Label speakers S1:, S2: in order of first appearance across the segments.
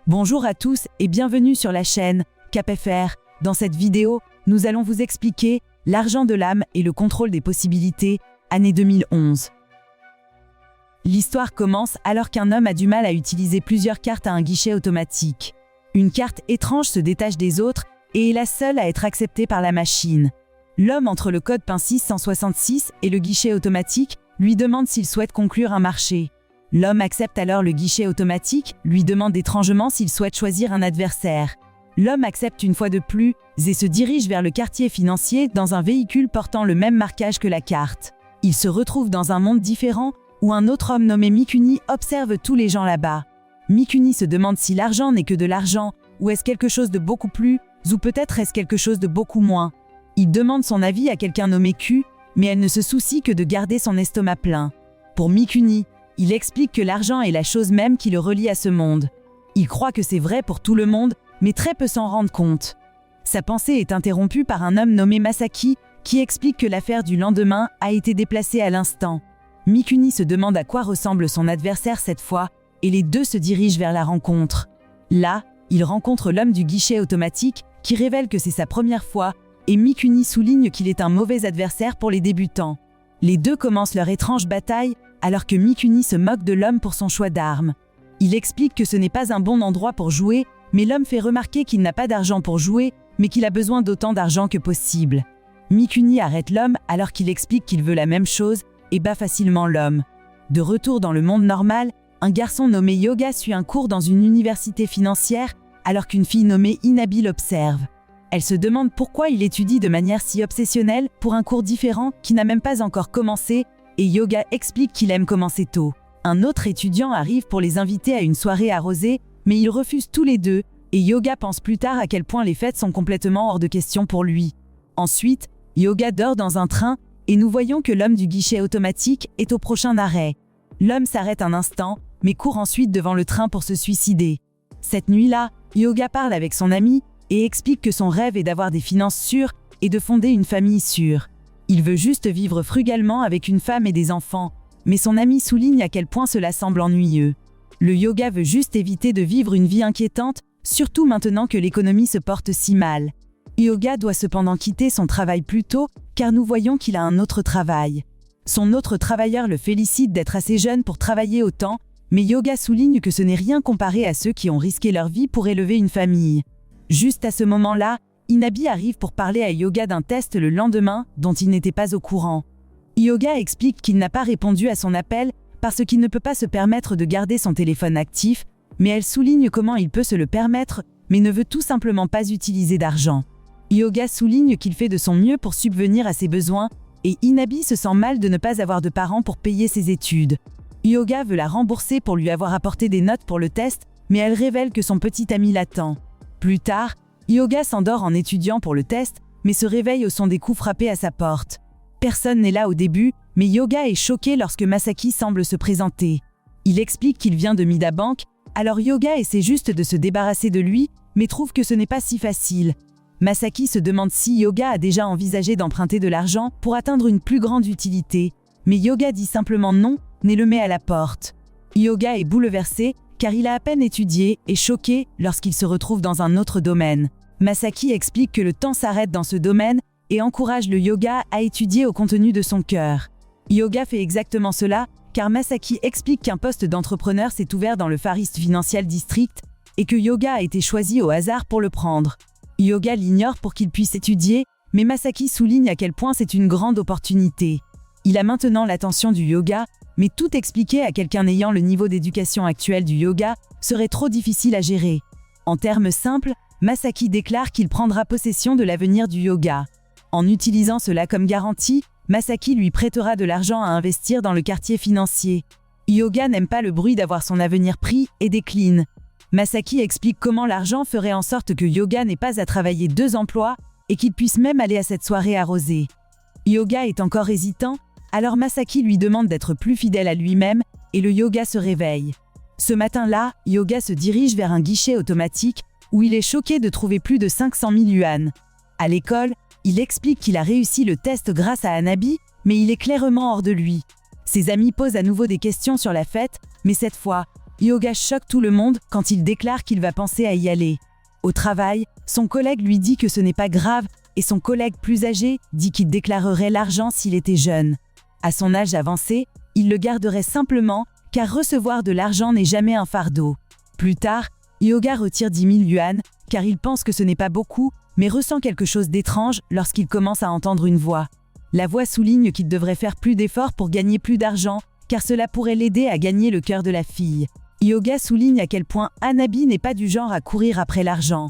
S1: Bonjour à tous et bienvenue sur la chaîne CapFR. Dans cette vidéo, nous allons vous expliquer l'argent de l'âme et le contrôle des possibilités, année 2011. L'histoire commence alors qu'un homme a du mal à utiliser plusieurs cartes à un guichet automatique. Une carte étrange se détache des autres et est la seule à être acceptée par la machine. L'homme entre le code PIN 666 et le guichet automatique lui demande s'il souhaite conclure un marché. L'homme accepte alors le guichet automatique, lui demande étrangement s'il souhaite choisir un adversaire. L'homme accepte une fois de plus et se dirige vers le quartier financier dans un véhicule portant le même marquage que la carte. Il se retrouve dans un monde différent où un autre homme nommé Mikuni observe tous les gens là-bas. Mikuni se demande si l'argent n'est que de l'argent ou est-ce quelque chose de beaucoup plus ou peut-être est-ce quelque chose de beaucoup moins. Il demande son avis à quelqu'un nommé Q, mais elle ne se soucie que de garder son estomac plein. Pour Mikuni, il explique que l'argent est la chose même qui le relie à ce monde. Il croit que c'est vrai pour tout le monde, mais très peu s'en rendent compte. Sa pensée est interrompue par un homme nommé Masaki qui explique que l'affaire du lendemain a été déplacée à l'instant. Mikuni se demande à quoi ressemble son adversaire cette fois et les deux se dirigent vers la rencontre. Là, il rencontre l'homme du guichet automatique qui révèle que c'est sa première fois et Mikuni souligne qu'il est un mauvais adversaire pour les débutants. Les deux commencent leur étrange bataille alors que Mikuni se moque de l'homme pour son choix d'armes. Il explique que ce n'est pas un bon endroit pour jouer, mais l'homme fait remarquer qu'il n'a pas d'argent pour jouer, mais qu'il a besoin d'autant d'argent que possible. Mikuni arrête l'homme alors qu'il explique qu'il veut la même chose et bat facilement l'homme. De retour dans le monde normal, un garçon nommé Yoga suit un cours dans une université financière alors qu'une fille nommée Inabi l'observe. Elle se demande pourquoi il étudie de manière si obsessionnelle pour un cours différent qui n'a même pas encore commencé et Yoga explique qu'il aime commencer tôt. Un autre étudiant arrive pour les inviter à une soirée arrosée, mais ils refusent tous les deux et Yoga pense plus tard à quel point les fêtes sont complètement hors de question pour lui. Ensuite, Yoga dort dans un train et nous voyons que l'homme du guichet automatique est au prochain arrêt. L'homme s'arrête un instant, mais court ensuite devant le train pour se suicider. Cette nuit-là, Yoga parle avec son ami et explique que son rêve est d'avoir des finances sûres et de fonder une famille sûre. Il veut juste vivre frugalement avec une femme et des enfants, mais son ami souligne à quel point cela semble ennuyeux. Le Yoga veut juste éviter de vivre une vie inquiétante, surtout maintenant que l'économie se porte si mal. Yoga doit cependant quitter son travail plus tôt, car nous voyons qu'il a un autre travail. Son autre travailleur le félicite d'être assez jeune pour travailler autant, mais Yoga souligne que ce n'est rien comparé à ceux qui ont risqué leur vie pour élever une famille. Juste à ce moment-là, Inabi arrive pour parler à Yoga d'un test le lendemain dont il n'était pas au courant. Yoga explique qu'il n'a pas répondu à son appel parce qu'il ne peut pas se permettre de garder son téléphone actif, mais elle souligne comment il peut se le permettre, mais ne veut tout simplement pas utiliser d'argent. Yoga souligne qu'il fait de son mieux pour subvenir à ses besoins et Inabi se sent mal de ne pas avoir de parents pour payer ses études. Yoga veut la rembourser pour lui avoir apporté des notes pour le test, mais elle révèle que son petit ami l'attend. Plus tard, Yoga s'endort en étudiant pour le test, mais se réveille au son des coups frappés à sa porte. Personne n'est là au début, mais Yoga est choqué lorsque Masaki semble se présenter. Il explique qu'il vient de Mida Bank, alors Yoga essaie juste de se débarrasser de lui, mais trouve que ce n'est pas si facile. Masaki se demande si Yoga a déjà envisagé d'emprunter de l'argent pour atteindre une plus grande utilité, mais Yoga dit simplement non et le met à la porte. Yoga est bouleversé car il a à peine étudié et choqué lorsqu'il se retrouve dans un autre domaine. Masaki explique que le temps s'arrête dans ce domaine et encourage le Yoga à étudier au contenu de son cœur. Yoga fait exactement cela car Masaki explique qu'un poste d'entrepreneur s'est ouvert dans le Far East Financial District et que Yoga a été choisi au hasard pour le prendre. Yoga l'ignore pour qu'il puisse étudier, mais Masaki souligne à quel point c'est une grande opportunité. Il a maintenant l'attention du Yoga, mais tout expliquer à quelqu'un ayant le niveau d'éducation actuel du Yoga serait trop difficile à gérer. En termes simples, Masaki déclare qu'il prendra possession de l'avenir du Yoga. En utilisant cela comme garantie, Masaki lui prêtera de l'argent à investir dans le quartier financier. Yoga n'aime pas le bruit d'avoir son avenir pris et décline. Masaki explique comment l'argent ferait en sorte que Yoga n'ait pas à travailler 2 emplois et qu'il puisse même aller à cette soirée arrosée. Yoga est encore hésitant, alors Masaki lui demande d'être plus fidèle à lui-même et le Yoga se réveille. Ce matin-là, Yoga se dirige vers un guichet automatique où il est choqué de trouver plus de 500 000 yuan. À l'école, il explique qu'il a réussi le test grâce à Anabi, mais il est clairement hors de lui. Ses amis posent à nouveau des questions sur la fête, mais cette fois, Yoga choque tout le monde quand il déclare qu'il va penser à y aller. Au travail, son collègue lui dit que ce n'est pas grave et son collègue plus âgé dit qu'il déclarerait l'argent s'il était jeune. À son âge avancé, il le garderait simplement car recevoir de l'argent n'est jamais un fardeau. Plus tard, Yoga retire 10 000 yuan car il pense que ce n'est pas beaucoup mais ressent quelque chose d'étrange lorsqu'il commence à entendre une voix. La voix souligne qu'il devrait faire plus d'efforts pour gagner plus d'argent car cela pourrait l'aider à gagner le cœur de la fille. Yoga souligne à quel point Hanabi n'est pas du genre à courir après l'argent.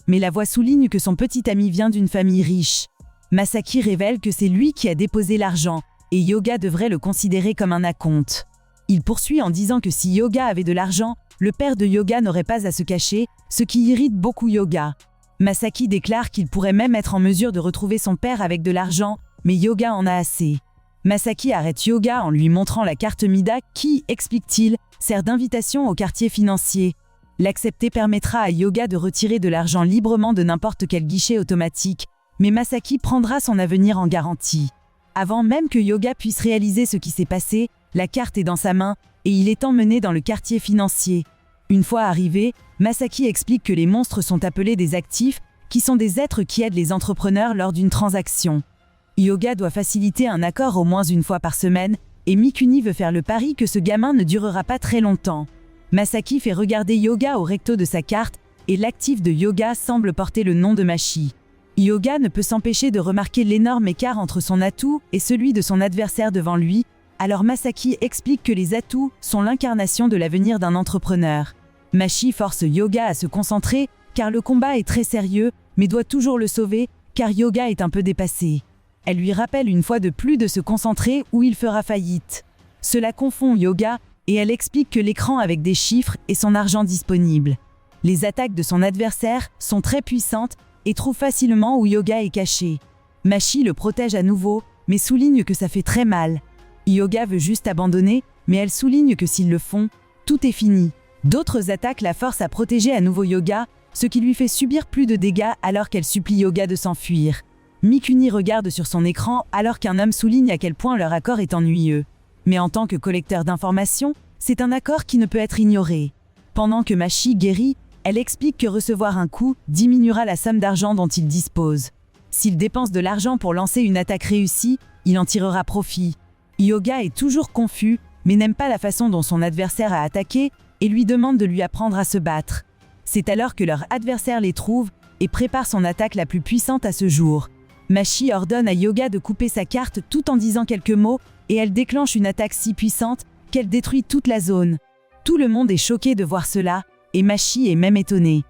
S1: Mais la voix souligne que son petit ami vient d'une famille riche. Masaki révèle que c'est lui qui a déposé l'argent, et Yoga devrait le considérer comme un acompte. Il poursuit en disant que si Yoga avait de l'argent, le père de Yoga n'aurait pas à se cacher, ce qui irrite beaucoup Yoga. Masaki déclare qu'il pourrait même être en mesure de retrouver son père avec de l'argent, mais Yoga en a assez. Masaki arrête Yoga en lui montrant la carte Mida qui, explique-t-il, sert d'invitation au quartier financier. L'accepter permettra à Yoga de retirer de l'argent librement de n'importe quel guichet automatique, mais Masaki prendra son avenir en garantie. Avant même que Yoga puisse réaliser ce qui s'est passé, la carte est dans sa main et il est emmené dans le quartier financier. Une fois arrivé, Masaki explique que les monstres sont appelés des actifs, qui sont des êtres qui aident les entrepreneurs lors d'une transaction. Yoga doit faciliter un accord au moins une fois par semaine, et Mikuni veut faire le pari que ce gamin ne durera pas très longtemps. Masaki fait regarder Yoga au recto de sa carte, et l'actif de Yoga semble porter le nom de Machi. Yoga ne peut s'empêcher de remarquer l'énorme écart entre son atout et celui de son adversaire devant lui, alors Masaki explique que les atouts sont l'incarnation de l'avenir d'un entrepreneur. Machi force Yoga à se concentrer, car le combat est très sérieux, mais doit toujours le sauver, car Yoga est un peu dépassé. Elle lui rappelle une fois de plus de se concentrer ou il fera faillite. Cela confond Yoga et elle explique que l'écran avec des chiffres est son argent disponible. Les attaques de son adversaire sont très puissantes et trouvent facilement où Yoga est caché. Machi le protège à nouveau, mais souligne que ça fait très mal. Yoga veut juste abandonner, mais elle souligne que s'ils le font, tout est fini. D'autres attaques la forcent à protéger à nouveau Yoga, ce qui lui fait subir plus de dégâts alors qu'elle supplie Yoga de s'enfuir. Mikuni regarde sur son écran alors qu'un homme souligne à quel point leur accord est ennuyeux. Mais en tant que collecteur d'informations, c'est un accord qui ne peut être ignoré. Pendant que Machi guérit, elle explique que recevoir un coup diminuera la somme d'argent dont il dispose. S'il dépense de l'argent pour lancer une attaque réussie, il en tirera profit. Yoga est toujours confus, mais n'aime pas la façon dont son adversaire a attaqué et lui demande de lui apprendre à se battre. C'est alors que leur adversaire les trouve et prépare son attaque la plus puissante à ce jour. Machi ordonne à Yoga de couper sa carte tout en disant quelques mots et elle déclenche une attaque si puissante qu'elle détruit toute la zone. Tout le monde est choqué de voir cela et Machi est même étonné.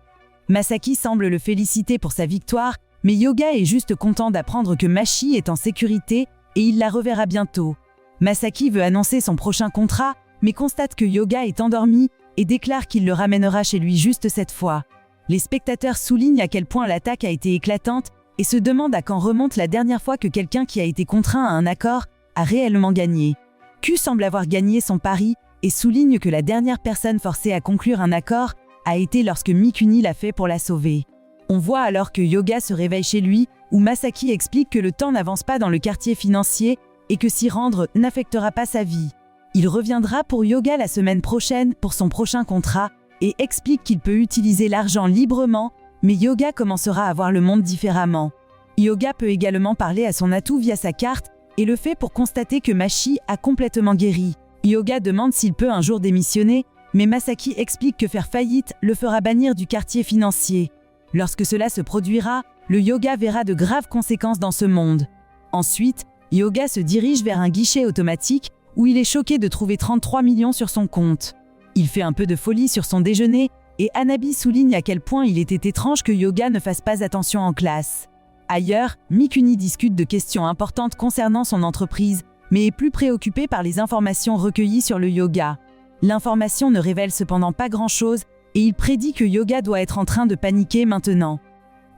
S1: Masaki semble le féliciter pour sa victoire, mais Yoga est juste content d'apprendre que Machi est en sécurité et il la reverra bientôt. Masaki veut annoncer son prochain contrat, mais constate que Yoga est endormi et déclare qu'il le ramènera chez lui juste cette fois. Les spectateurs soulignent à quel point l'attaque a été éclatante et se demandent à quand remonte la dernière fois que quelqu'un qui a été contraint à un accord a réellement gagné. Q semble avoir gagné son pari et souligne que la dernière personne forcée à conclure un accord a été lorsque Mikuni l'a fait pour la sauver. On voit alors que Yoga se réveille chez lui, où Masaki explique que le temps n'avance pas dans le quartier financier et que s'y rendre n'affectera pas sa vie. Il reviendra pour Yoga la semaine prochaine pour son prochain contrat et explique qu'il peut utiliser l'argent librement, mais Yoga commencera à voir le monde différemment. Yoga peut également parler à son atout via sa carte et le fait pour constater que Machi a complètement guéri. Yoga demande s'il peut un jour démissionner, mais Masaki explique que faire faillite le fera bannir du quartier financier. Lorsque cela se produira, le Yoga verra de graves conséquences dans ce monde. Ensuite, Yoga se dirige vers un guichet automatique où il est choqué de trouver 33 millions sur son compte. Il fait un peu de folie sur son déjeuner et Hanabi souligne à quel point il était étrange que Yoga ne fasse pas attention en classe. Ailleurs, Mikuni discute de questions importantes concernant son entreprise, mais est plus préoccupé par les informations recueillies sur le Yoga. L'information ne révèle cependant pas grand-chose et il prédit que Yoga doit être en train de paniquer maintenant.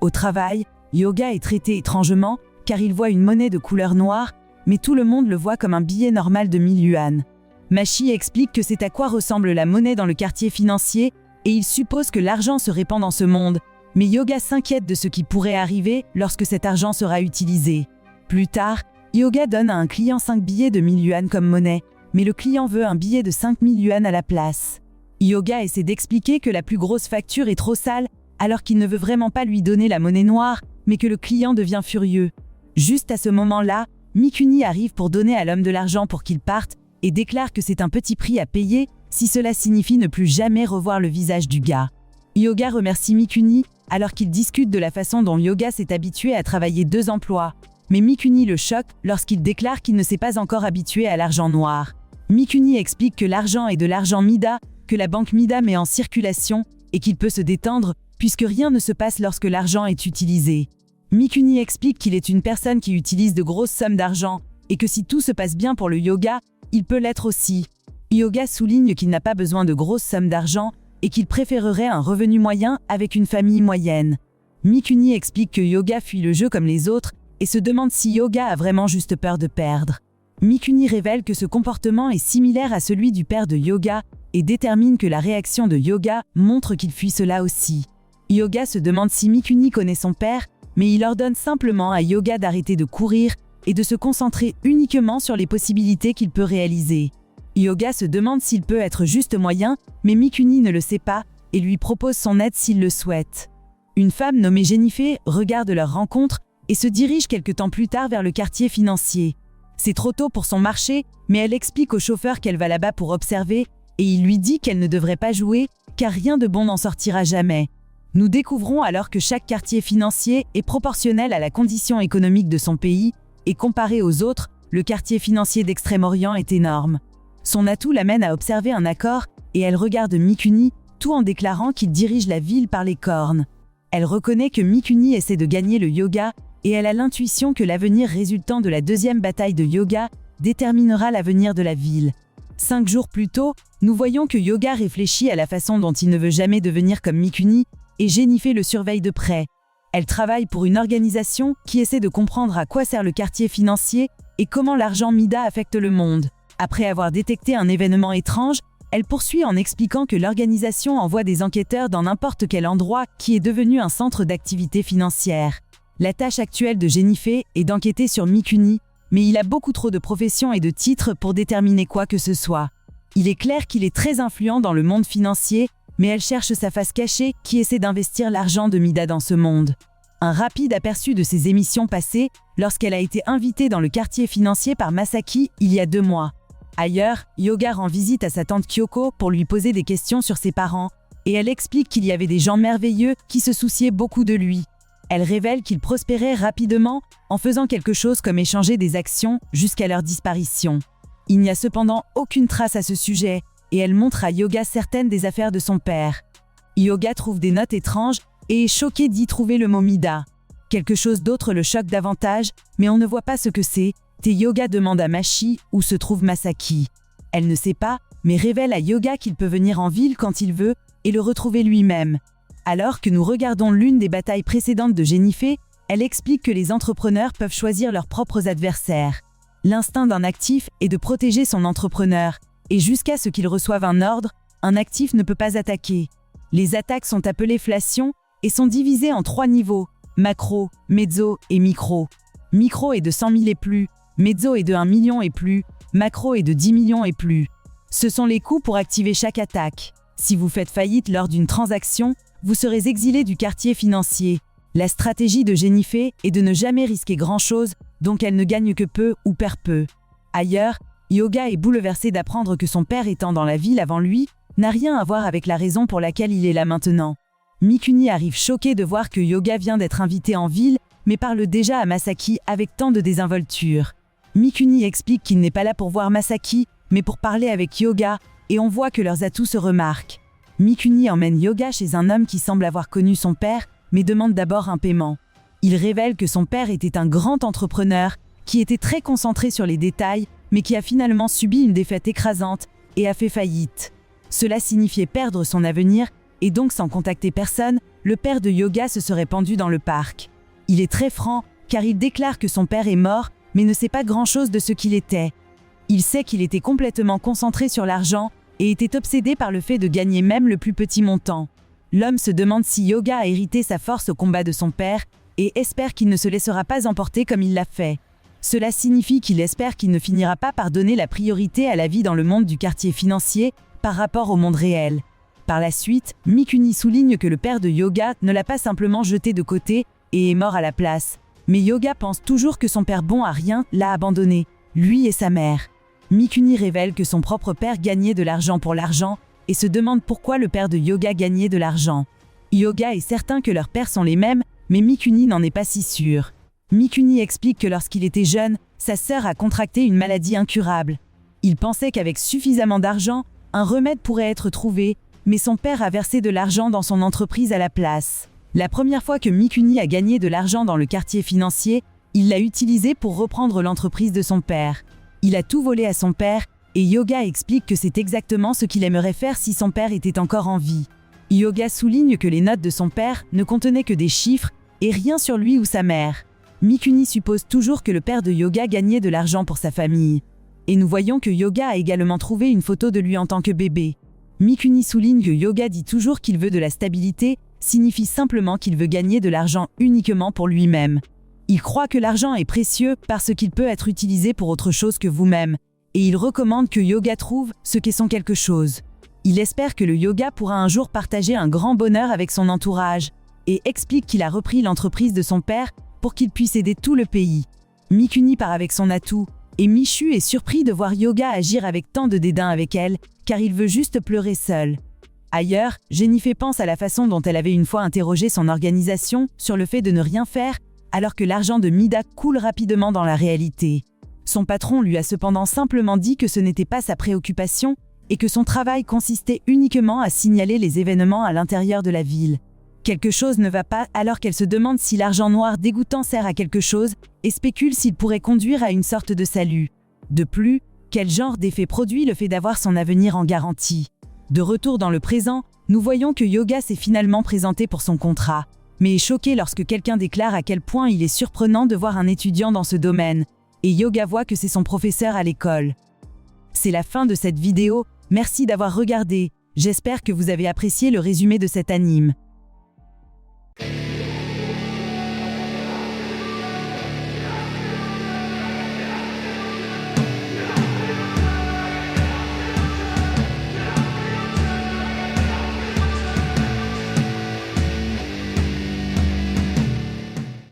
S1: Au travail, Yoga est traité étrangement car il voit une monnaie de couleur noire, mais tout le monde le voit comme un billet normal de 1000 yuan. Machi explique que c'est à quoi ressemble la monnaie dans le quartier financier et il suppose que l'argent se répand dans ce monde, mais Yoga s'inquiète de ce qui pourrait arriver lorsque cet argent sera utilisé. Plus tard, Yoga donne à un client 5 billets de 1000 yuan comme monnaie, mais le client veut un billet de 5000 yuan à la place. Yoga essaie d'expliquer que la plus grosse facture est trop sale, alors qu'il ne veut vraiment pas lui donner la monnaie noire, mais que le client devient furieux. Juste à ce moment-là, Mikuni arrive pour donner à l'homme de l'argent pour qu'il parte et déclare que c'est un petit prix à payer si cela signifie ne plus jamais revoir le visage du gars. Yoga remercie Mikuni alors qu'ils discutent de la façon dont Yoga s'est habitué à travailler 2 emplois. Mais Mikuni le choque lorsqu'il déclare qu'il ne s'est pas encore habitué à l'argent noir. Mikuni explique que l'argent est de l'argent Mida, que la banque Mida met en circulation et qu'il peut se détendre puisque rien ne se passe lorsque l'argent est utilisé. Mikuni explique qu'il est une personne qui utilise de grosses sommes d'argent et que si tout se passe bien pour le yoga, il peut l'être aussi. Yoga souligne qu'il n'a pas besoin de grosses sommes d'argent et qu'il préférerait un revenu moyen avec une famille moyenne. Mikuni explique que Yoga fuit le jeu comme les autres et se demande si Yoga a vraiment juste peur de perdre. Mikuni révèle que ce comportement est similaire à celui du père de Yoga et détermine que la réaction de Yoga montre qu'il fuit cela aussi. Yoga se demande si Mikuni connaît son père, mais il ordonne simplement à Yoga d'arrêter de courir et de se concentrer uniquement sur les possibilités qu'il peut réaliser. Yoga se demande s'il peut être juste moyen, mais Mikuni ne le sait pas et lui propose son aide s'il le souhaite. Une femme nommée Jennifer regarde leur rencontre et se dirige quelque temps plus tard vers le quartier financier. C'est trop tôt pour son marché, mais elle explique au chauffeur qu'elle va là-bas pour observer et il lui dit qu'elle ne devrait pas jouer car rien de bon n'en sortira jamais. Nous découvrons alors que chaque quartier financier est proportionnel à la condition économique de son pays et comparé aux autres, le quartier financier d'Extrême-Orient est énorme. Son atout l'amène à observer un accord et elle regarde Mikuni, tout en déclarant qu'il dirige la ville par les cornes. Elle reconnaît que Mikuni essaie de gagner le yoga et elle a l'intuition que l'avenir résultant de la 2e bataille de yoga déterminera l'avenir de la ville. 5 jours plus tôt, nous voyons que Yoga réfléchit à la façon dont il ne veut jamais devenir comme Mikuni et Jennifer le surveille de près. Elle travaille pour une organisation qui essaie de comprendre à quoi sert le quartier financier et comment l'argent Mida affecte le monde. Après avoir détecté un événement étrange, elle poursuit en expliquant que l'organisation envoie des enquêteurs dans n'importe quel endroit qui est devenu un centre d'activité financière. La tâche actuelle de Jennifer est d'enquêter sur Mikuni, mais il a beaucoup trop de professions et de titres pour déterminer quoi que ce soit. Il est clair qu'il est très influent dans le monde financier, mais elle cherche sa face cachée qui essaie d'investir l'argent de Mida dans ce monde. Un rapide aperçu de ses émissions passées lorsqu'elle a été invitée dans le quartier financier par Masaki il y a 2 mois. Ailleurs, Yoga rend visite à sa tante Kyoko pour lui poser des questions sur ses parents, et elle explique qu'il y avait des gens merveilleux qui se souciaient beaucoup de lui. Elle révèle qu'il prospérait rapidement en faisant quelque chose comme échanger des actions jusqu'à leur disparition. Il n'y a cependant aucune trace à ce sujet, et elle montre à Yoga certaines des affaires de son père. Yoga trouve des notes étranges et est choqué d'y trouver le mot Mida. Quelque chose d'autre le choque davantage, mais on ne voit pas ce que c'est, et Yoga demande à Machi où se trouve Masaki. Elle ne sait pas, mais révèle à Yoga qu'il peut venir en ville quand il veut et le retrouver lui-même. Alors que nous regardons l'une des batailles précédentes de Jennifer, elle explique que les entrepreneurs peuvent choisir leurs propres adversaires. L'instinct d'un actif est de protéger son entrepreneur, et jusqu'à ce qu'il reçoive un ordre, un actif ne peut pas attaquer. Les attaques sont appelées flations et sont divisées en 3 niveaux, macro, mezzo et micro. Micro est de 100 000 et plus, mezzo est de 1 million et plus, macro est de 10 millions et plus. Ce sont les coûts pour activer chaque attaque. Si vous faites faillite lors d'une transaction, vous serez exilé du quartier financier. La stratégie de Jennifer est de ne jamais risquer grand-chose, donc elle ne gagne que peu ou perd peu. Ailleurs, Yoga est bouleversé d'apprendre que son père étant dans la ville avant lui, n'a rien à voir avec la raison pour laquelle il est là maintenant. Mikuni arrive choqué de voir que Yoga vient d'être invité en ville, mais parle déjà à Masaki avec tant de désinvolture. Mikuni explique qu'il n'est pas là pour voir Masaki, mais pour parler avec Yoga, et on voit que leurs atouts se remarquent. Mikuni emmène Yoga chez un homme qui semble avoir connu son père, mais demande d'abord un paiement. Il révèle que son père était un grand entrepreneur, qui était très concentré sur les détails, mais qui a finalement subi une défaite écrasante et a fait faillite. Cela signifiait perdre son avenir, et donc sans contacter personne, le père de Yoga se serait pendu dans le parc. Il est très franc, car il déclare que son père est mort, mais ne sait pas grand-chose de ce qu'il était. Il sait qu'il était complètement concentré sur l'argent et était obsédé par le fait de gagner même le plus petit montant. L'homme se demande si Yoga a hérité sa force au combat de son père et espère qu'il ne se laissera pas emporter comme il l'a fait. Cela signifie qu'il espère qu'il ne finira pas par donner la priorité à la vie dans le monde du quartier financier par rapport au monde réel. Par la suite, Mikuni souligne que le père de Yoga ne l'a pas simplement jeté de côté et est mort à la place. Mais Yoga pense toujours que son père bon à rien l'a abandonné, lui et sa mère. Mikuni révèle que son propre père gagnait de l'argent pour l'argent et se demande pourquoi le père de Yoga gagnait de l'argent. Yoga est certain que leurs pères sont les mêmes, mais Mikuni n'en est pas si sûr. Mikuni explique que lorsqu'il était jeune, sa sœur a contracté une maladie incurable. Il pensait qu'avec suffisamment d'argent, un remède pourrait être trouvé, mais son père a versé de l'argent dans son entreprise à la place. La première fois que Mikuni a gagné de l'argent dans le quartier financier, il l'a utilisé pour reprendre l'entreprise de son père. Il a tout volé à son père et Yoga explique que c'est exactement ce qu'il aimerait faire si son père était encore en vie. Yoga souligne que les notes de son père ne contenaient que des chiffres et rien sur lui ou sa mère. Mikuni suppose toujours que le père de Yoga gagnait de l'argent pour sa famille. Et nous voyons que Yoga a également trouvé une photo de lui en tant que bébé. Mikuni souligne que Yoga dit toujours qu'il veut de la stabilité, signifie simplement qu'il veut gagner de l'argent uniquement pour lui-même. Il croit que l'argent est précieux parce qu'il peut être utilisé pour autre chose que vous-même, et il recommande que Yoga trouve ce qu'est son quelque chose. Il espère que le Yoga pourra un jour partager un grand bonheur avec son entourage, et explique qu'il a repris l'entreprise de son père pour qu'il puisse aider tout le pays. Mikuni part avec son atout, et Michu est surpris de voir Yoga agir avec tant de dédain avec elle, car il veut juste pleurer seul. Ailleurs, Jennifer pense à la façon dont elle avait une fois interrogé son organisation sur le fait de ne rien faire, alors que l'argent de Mida coule rapidement dans la réalité. Son patron lui a cependant simplement dit que ce n'était pas sa préoccupation et que son travail consistait uniquement à signaler les événements à l'intérieur de la ville. Quelque chose ne va pas alors qu'elle se demande si l'argent noir dégoûtant sert à quelque chose et spécule s'il pourrait conduire à une sorte de salut. De plus, quel genre d'effet produit le fait d'avoir son avenir en garantie? De retour dans le présent, nous voyons que Yoga s'est finalement présenté pour son contrat, mais est choqué lorsque quelqu'un déclare à quel point il est surprenant de voir un étudiant dans ce domaine, et Yoga voit que c'est son professeur à l'école. C'est la fin de cette vidéo, merci d'avoir regardé, j'espère que vous avez apprécié le résumé de cet anime.